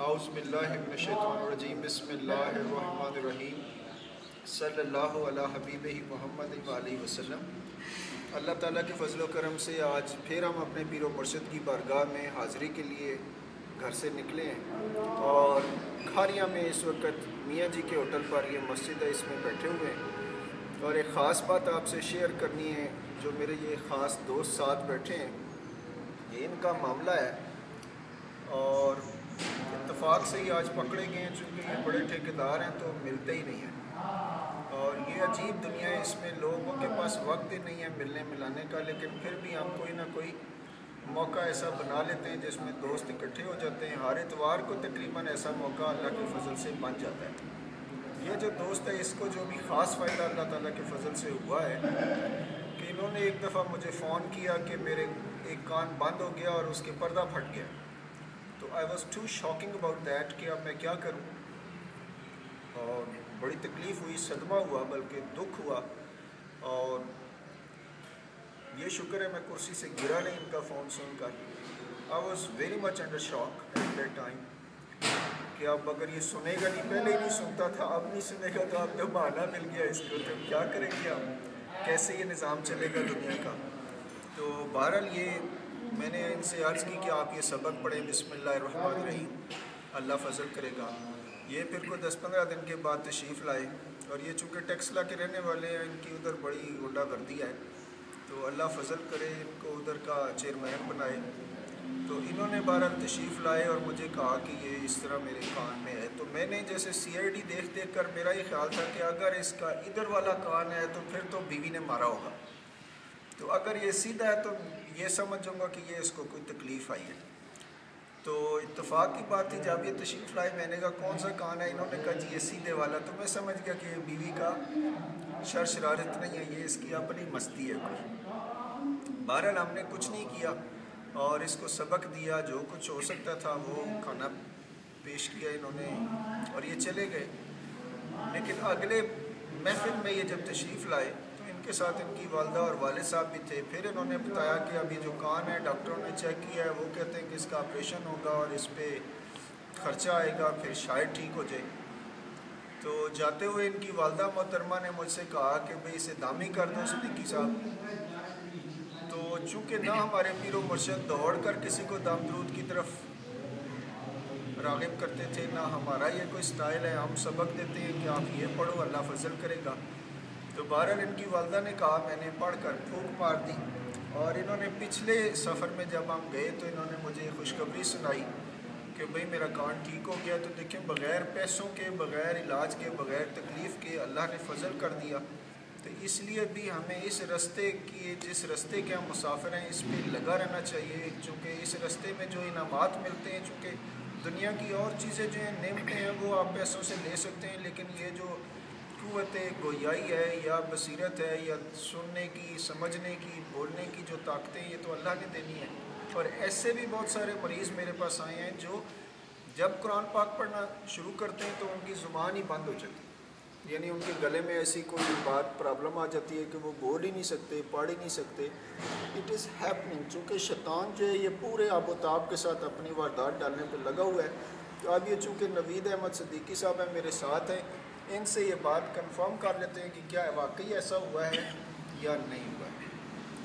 اعوذ باللہ من الشیطان الرجیم بسم اللہ الرحمن الرحیم صلی اللہ علی حبیبہ محمد وآلہ وسلم۔ اللہ تعالیٰ کے فضل و کرم سے آج پھر ہم اپنے پیر و مرشد کی بارگاہ میں حاضری کے لیے گھر سے نکلے ہیں اور کھاریاں میں اس وقت میاں جی کے ہوٹل پر یہ مسجد ہے، اس میں بیٹھے ہوئے ہیں اور ایک خاص بات آپ سے شیئر کرنی ہے۔ جو میرے یہ خاص دوست ساتھ بیٹھے ہیں، یہ ان کا معاملہ ہے اور اتفاق سے ہی آج پکڑے گئے ہیں، چونکہ یہ بڑے ٹھیکیدار ہیں تو ملتے ہی نہیں ہیں اور یہ عجیب دنیا ہے، اس میں لوگوں کے پاس وقت ہی نہیں ہے ملنے ملانے کا، لیکن پھر بھی ہم کوئی نہ کوئی موقع ایسا بنا لیتے ہیں جس میں دوست اکٹھے ہو جاتے ہیں۔ ہر اتوار کو تقریباً ایسا موقع اللہ کے فضل سے بن جاتا ہے۔ یہ جو دوست ہے، اس کو جو بھی خاص فائدہ اللہ تعالیٰ کے فضل سے ہوا ہے کہ انہوں نے ایک دفعہ مجھے فون کیا کہ میرے ایک کان بند ہو گیا اور اس کے پردہ پھٹ گیا، تو I was too shocking about that کہ اب میں کیا کروں، اور بڑی تکلیف ہوئی، صدمہ ہوا، بلکہ دکھ ہوا، اور یہ شکر ہے میں کرسی سے گرا نہیں ان کا فون سن کر۔ I was very much under shock at that time کہ اب اگر یہ سنے گا نہیں، پہلے ہی نہیں سنتا تھا، اب نہیں سنے گا تو اب تو بہانہ مل گیا اس کو، تو کیا کریں گے ہم، کیسے یہ نظام چلے گا دنیا کا۔ تو بہرحال یہ میں نے ان سے عرض کی کہ آپ یہ سبق پڑھیں، بسم اللہ الرحمن الرحیم، اللہ فضل کرے گا۔ یہ پھر کوئی 10-15 دن کے بعد تشریف لائے، اور یہ چونکہ ٹیکسلا کے رہنے والے ہیں، ان کی ادھر بڑی غنڈہ گردی ہے، تو اللہ فضل کرے ان کو ادھر کا چیئرمین بنائے۔ تو انہوں نے بہرحال تشریف لائے اور مجھے کہا کہ یہ اس طرح میرے کان میں ہے، تو میں نے جیسے CID دیکھ کر میرا یہ خیال تھا کہ اگر اس کا ادھر والا کان ہے تو پھر تو بیوی نے مارا ہوگا، تو اگر یہ سیدھا ہے تو یہ سمجھوں گا کہ یہ اس کو کوئی تکلیف آئی ہے۔ تو اتفاق کی بات تھی، جب یہ تشریف لائے میں نے کہا کون سا کان ہے، انہوں نے کہا جی یہ سیدھے والا، تو میں سمجھ گیا کہ یہ بیوی کا شرارت نہیں ہے، یہ اس کی اپنی مستی ہے کوئی۔ بہرحال ہم نے کچھ نہیں کیا اور اس کو سبق دیا، جو کچھ ہو سکتا تھا وہ کھانا پیش کیا انہوں نے اور یہ چلے گئے۔ لیکن اگلے محفل میں یہ جب تشریف لائے تو ان کے ساتھ ان کی والدہ اور والد صاحب بھی تھے۔ پھر انہوں نے بتایا کہ اب یہ جو کان ہے ڈاکٹروں نے چیک کیا ہے، وہ کہتے ہیں کہ اس کا آپریشن ہوگا اور اس پہ خرچہ آئے گا، پھر شاید ٹھیک ہو جائے۔ تو جاتے ہوئے ان کی والدہ محترمہ نے مجھ سے کہا کہ بھئی اسے دامی کر دو صدیقی صاحب۔ تو چونکہ نہ ہمارے پیر و مرشد دوڑ کر کسی کو دم درود کی طرف راغب کرتے تھے، نہ ہمارا یہ کوئی سٹائل ہے، ہم سبق دیتے ہیں کہ آپ یہ پڑھو اللہ فضل کرے گا۔ تو بہرحال ان کی والدہ نے کہا، میں نے پڑھ کر پھونک مار دی، اور انہوں نے پچھلے سفر میں جب ہم گئے تو انہوں نے مجھے خوشخبری سنائی کہ بھئی میرا کان ٹھیک ہو گیا۔ تو دیکھیں بغیر پیسوں کے، بغیر علاج کے، بغیر تکلیف کے اللہ نے فضل کر دیا۔ تو اس لیے بھی ہمیں اس رستے کی، جس رستے کے ہم مسافر ہیں، اس پہ لگا رہنا چاہیے، چونکہ اس رستے میں جو انعامات ملتے ہیں، چونکہ دنیا کی اور چیزیں جو ہیں، نعمتیں ہیں، وہ آپ پیسوں سے لے سکتے ہیں، لیکن یہ جو قوت گویائی ہے یا بصیرت ہے یا سننے کی، سمجھنے کی، بولنے کی جو طاقتیں، یہ تو اللہ نے دینی ہے۔ اور ایسے بھی بہت سارے مریض میرے پاس آئے ہیں جو جب قرآن پاک پڑھنا شروع کرتے ہیں تو ان کی زبان ہی بند ہو جاتی ہے، یعنی ان کے گلے میں ایسی کوئی بات پرابلم آ جاتی ہے کہ وہ بول ہی نہیں سکتے، پڑھ ہی نہیں سکتے۔ اٹ از ہیپننگ، چونکہ شیطان جو ہے یہ پورے آب و تاب کے ساتھ اپنی واردات ڈالنے پہ لگا ہوا ہے۔ تو اب یہ چونکہ نوید احمد صدیقی صاحب ہیں، میرے ساتھ ہیں، ان سے یہ بات کنفرم کر لیتے ہیں کہ کیا واقعی ایسا ہوا ہے یا نہیں ہوا ہے۔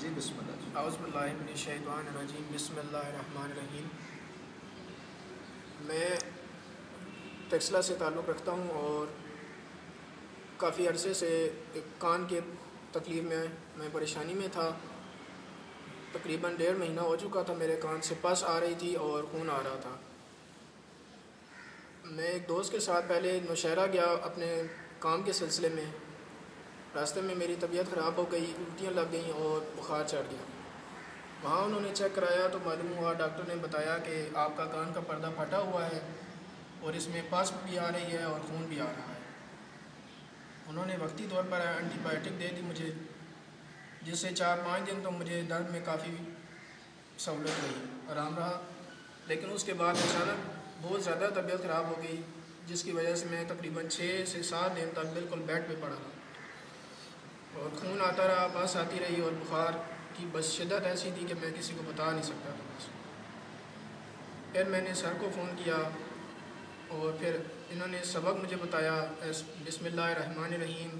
جی بسم اللہ جی۔ اعوذ باللہ من الشیطان الرجیم، بسم اللہ الرحمن الرحیم۔ میں ٹیکسلا سے تعلق رکھتا ہوں اور کافی عرصے سے ایک کان کے تکلیف میں پریشانی میں تھا۔ تقریباً 1.5 مہینہ ہو چکا تھا، میرے کان سے پس آ رہی تھی اور خون آ رہا تھا۔ میں ایک دوست کے ساتھ پہلے نوشہرہ گیا اپنے کام کے سلسلے میں، راستے میں میری طبیعت خراب ہو گئی، الٹیاں لگ گئیں اور بخار چڑھ گیا۔ وہاں انہوں نے چیک کرایا تو معلوم ہوا، ڈاکٹر نے بتایا کہ آپ کا کان کا پردہ پھٹا ہوا ہے اور اس میں پس بھی آ رہی ہے اور خون بھی آ رہا ہے۔ انہوں نے وقتی طور پر اینٹی بائیوٹک دے دی مجھے، جس سے 4-5 دن تو مجھے درد میں کافی سہولت رہی، آرام رہا۔ لیکن اس کے بعد اچانک بہت زیادہ طبیعت خراب ہو گئی، جس کی وجہ سے میں تقریباً 6 سے 7 دن تک بالکل بیڈ پہ پڑا رہا اور خون آتا رہا، بس آتی رہی، اور بخار کی بس شدت ایسی تھی کہ میں کسی کو بتا نہیں سکتا تھا۔ بس پھر میں نے سر کو فون کیا اور پھر انہوں نے سبق مجھے بتایا بسم اللہ الرحمن الرحیم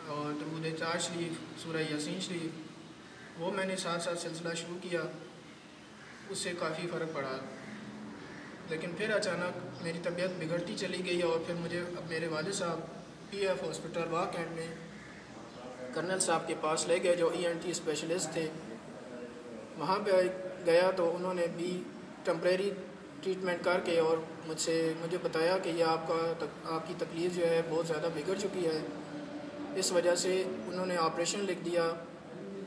اور درود 4 شریف، سورہ یاسین شریف، وہ میں نے ساتھ ساتھ سلسلہ شروع کیا، اس سے کافی فرق پڑا۔ لیکن پھر اچانک میری طبیعت بگڑتی چلی گئی اور پھر مجھے اب میرے والد صاحب پی ایف ہاسپٹل واہ کینٹ میں کرنل صاحب کے پاس لے گئے جو ENT اسپیشلسٹ تھے۔ وہاں پہ گیا تو انہوں نے بھی ٹمپریری ٹریٹمنٹ کر کے اور مجھے بتایا کہ یہ آپ کی تکلیف جو ہے بہت زیادہ بگڑ چکی ہے، اس وجہ سے انہوں نے آپریشن لکھ دیا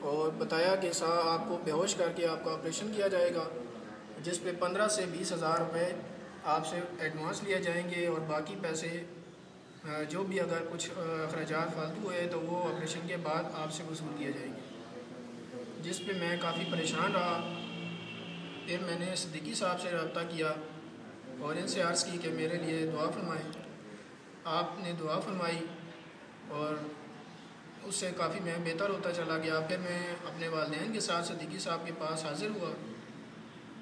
اور بتایا کہ آپ کو بے ہوش کر کے آپ کا آپریشن کیا جائے گا، جس پہ 15 سے 20 ہزار روپے آپ سے ایڈوانس لیے جائیں گے اور باقی پیسے جو بھی اگر کچھ اخراجات فالتو ہوئے تو وہ آپریشن کے بعد آپ سے وصول کیے جائیں گے، جس پہ میں کافی پریشان رہا۔ پھر میں نے صدیقی صاحب سے رابطہ کیا اور ان سے عرض کی کہ میرے لیے دعا فرمائیں۔ آپ نے دعا فرمائی اور اس سے کافی میں بہتر ہوتا چلا گیا۔ پھر میں اپنے والدین کے ساتھ صدیقی صاحب کے پاس حاضر ہوا۔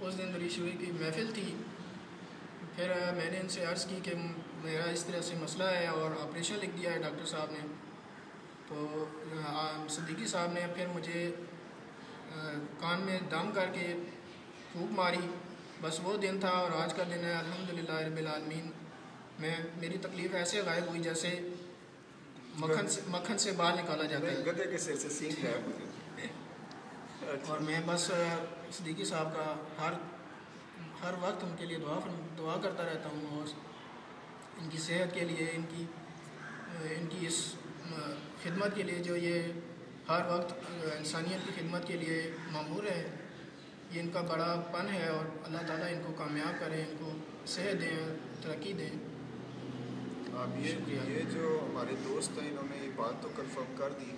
اس دن دری شوئی کی محفل تھی۔ پھر میں نے ان سے عرض کی کہ میرا اس طرح سے مسئلہ ہے اور آپریشن لکھ دیا ہے ڈاکٹر صاحب نے۔ تو صدیقی صاحب نے پھر مجھے کان میں دم کر کے پھونک ماری۔ بس وہ دن تھا اور آج کا دن ہے الحمدللہ رب العالمین۔ میری تکلیف ایسے غائب ہوئی جیسے مکھن سے بال نکالا جاتا ہے، گدھے کے سر سے سینگ ہے۔ اور میں بس صدیقی صاحب کا ہر وقت ان کے لیے دعا کرتا رہتا ہوں اور ان کی صحت کے لیے، ان کی اس خدمت کے لیے جو یہ ہر وقت انسانیت کی خدمت کے لیے مامور ہے، یہ ان کا بڑا پن ہے اور اللہ تعالیٰ ان کو کامیاب کریں، ان کو صحت دیں، ترقی دیں۔ آپ یہ جو ہمارے دوست ہیں انہوں نے یہ بات تو کنفرم کر دی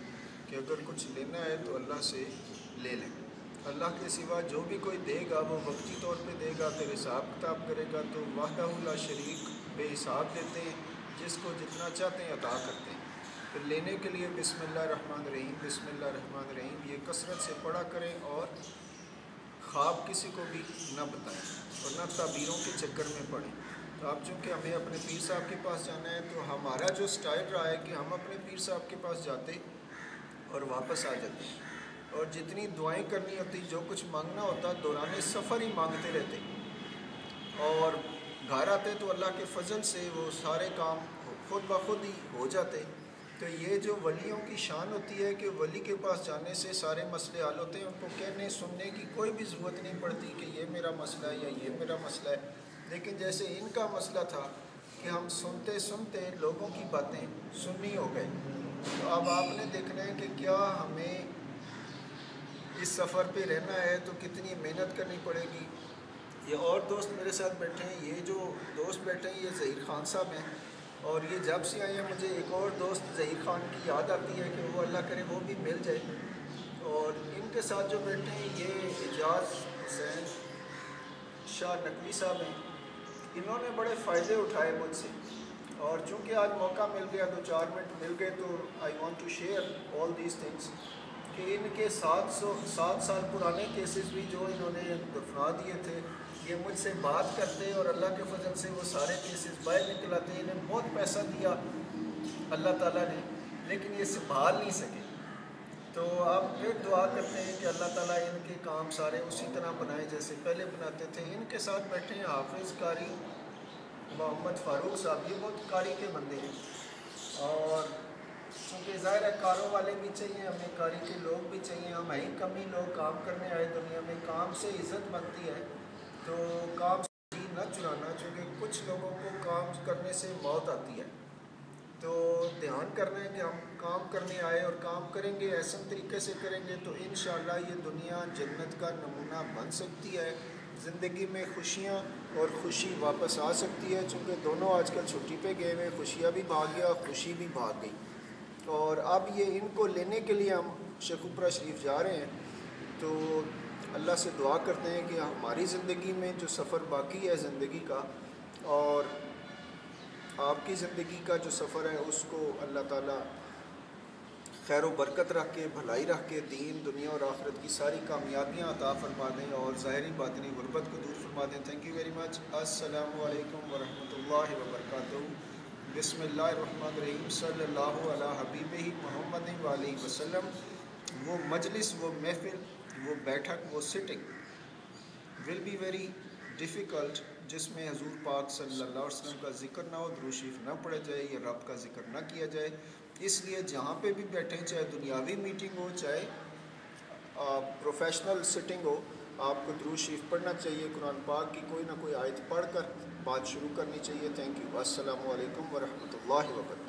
کہ اگر کچھ لینا ہے تو اللہ سے لے لیں، اللہ کے سوا جو بھی کوئی دے گا وہ وقتی طور پہ دے گا، پھر حساب کتاب کرے گا تو وحدہ لا شریک بے حساب دیتے ہیں، جس کو جتنا چاہتے ہیں عطا کرتے ہیں۔ پھر لینے کے لیے بسم اللہ الرحمن الرحیم، بسم اللہ الرحمن الرحیم یہ کثرت سے پڑھا کریں اور خواب کسی کو بھی نہ بتائیں اور نہ تعبیروں کے چکر میں پڑیں۔ تو اب چونکہ ہمیں اپنے پیر صاحب کے پاس جانا ہے تو ہمارا جو سٹائل رہا ہے کہ ہم اپنے پیر صاحب کے پاس جاتے اور واپس آ جاتے، اور جتنی دعائیں کرنی ہوتی، جو کچھ مانگنا ہوتا دوران سفر ہی مانگتے رہتے، اور گھر آتے تو اللہ کے فضل سے وہ سارے کام خود بخود ہی ہو جاتے۔ تو یہ جو ولیوں کی شان ہوتی ہے کہ ولی کے پاس جانے سے سارے مسئلے حل ہوتے ہیں، ان کو کہنے سننے کی کوئی بھی ضرورت نہیں پڑتی کہ یہ میرا مسئلہ ہے یا یہ میرا مسئلہ ہے۔ لیکن جیسے ان کا مسئلہ تھا کہ ہم سنتے سنتے لوگوں کی باتیں سننی ہو گئے، تو اب آپ نے دیکھنا ہے کہ کیا ہمیں اس سفر پہ رہنا ہے تو کتنی محنت کرنی پڑے گی۔ یہ اور دوست میرے ساتھ بیٹھے ہیں، یہ جو دوست بیٹھے ہیں یہ ظہیر خان صاحب ہیں، اور یہ جب سے آئے ہیں مجھے ایک اور دوست ظہیر خان کی یاد آتی ہے کہ وہ اللہ کرے وہ بھی مل جائے۔ اور ان کے ساتھ جو بیٹھے ہیں یہ اعجاز حسین شاہ نقوی صاحب ہیں، انہوں نے بڑے فائدے اٹھائے مجھ سے، اور چونکہ آج موقع مل گیا، 2-4 منٹ مل گئے، تو I want to share all these things کہ ان کے 7 سال پرانے کیسز بھی جو انہوں نے دفنا دیے تھے، یہ مجھ سے بات کرتے اور اللہ کے فضل سے وہ سارے کیسز باہر نکل آتے۔ انہیں بہت پیسہ دیا اللہ تعالیٰ نے، لیکن یہ سنبھال نہیں سکے۔ تو آپ پھر دعا کرتے ہیں کہ اللہ تعالیٰ ان کے کام سارے اسی طرح بنائے جیسے پہلے بناتے تھے۔ ان کے ساتھ بیٹھے ہیں حافظ قاری محمد فاروق صاحب، یہ بہت قاری کے بندے ہیں، اور چونکہ ظاہر ہے کاروں والے بھی چاہیے، ہمیں قاری کے لوگ بھی چاہیے، ہم ہی کم ہی لوگ کام کرنے آئے دنیا میں، کام سے عزت بنتی ہے، تو کام سے نہ چرانا، چونکہ کچھ لوگوں کو کام کرنے سے موت آتی ہے۔ تو دھیان کرنا ہے کہ ہم کام کرنے آئے اور کام کریں گے، احسن طریقے سے کریں گے تو انشاءاللہ یہ دنیا جنت کا نمونہ بن سکتی ہے، زندگی میں خوشیاں اور خوشی واپس آ سکتی ہے، چونکہ دونوں آج کل چھٹی پہ گئے ہوئے، خوشیاں بھی بھاگ گیا، خوشی بھی بھاگ گئی۔ اور اب یہ ان کو لینے کے لیے ہم شیخوپورہ شریف جا رہے ہیں، تو اللہ سے دعا کرتے ہیں کہ ہماری زندگی میں جو سفر باقی ہے زندگی کا، اور آپ کی زندگی کا جو سفر ہے اس کو اللہ تعالیٰ خیر و برکت رکھ کے، بھلائی رکھ کے، دین دنیا اور آخرت کی ساری کامیابیاں عطا فرما دیں اور ظاہری باطنی غربت کو دور فرما دیں. Thank you very much. السلام علیکم ورحمۃ اللہ وبرکاتہ. بسم اللہ الرحمن الرحیم. صلی اللہ علی حبیبہ محمد علیہ وسلم. وہ مجلس، وہ محفل، وہ بیٹھک، وہ sitting will be very difficult جس میں حضور پاک صلی اللہ علیہ وسلم کا ذکر نہ ہو، درود شریف نہ پڑھا جائے یا رب کا ذکر نہ کیا جائے. اس لیے جہاں پہ بھی بیٹھیں، چاہے دنیاوی میٹنگ ہو، چاہے پروفیشنل سٹنگ ہو، آپ کو درود شریف پڑھنا چاہیے. قرآن پاک کی کوئی نہ کوئی آیت پڑھ کر بات شروع کرنی چاہیے. Thank you. السلام علیکم ورحمۃ اللہ وبرکاتہ.